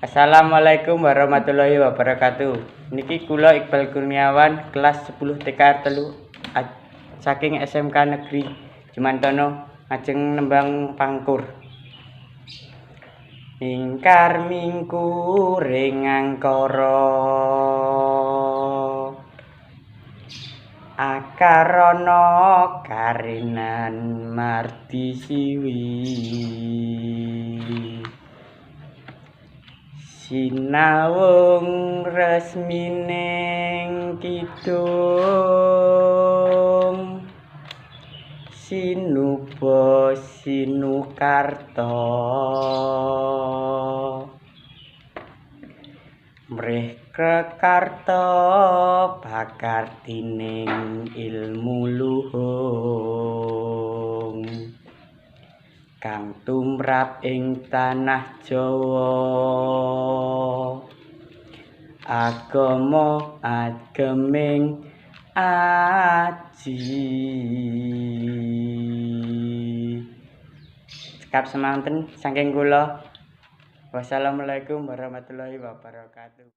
Assalamualaikum warahmatullahi wabarakatuh. Niki kula Iqbal Kurniawan kelas 10 TKR 3 saking SMK Negeri Jumantono ngajeng nembang pangkur. Ingkar mingkuring angkara akarana karinan mardi siwi sinawung resmining kidung sinuba sinukarta mrih kekarta bakartining ilmu luhung kang tumrap ing tanah Jawa agama ageming aji. Cekap semanten saking kula. Wassalamualaikum warahmatullahi wabarakatuh.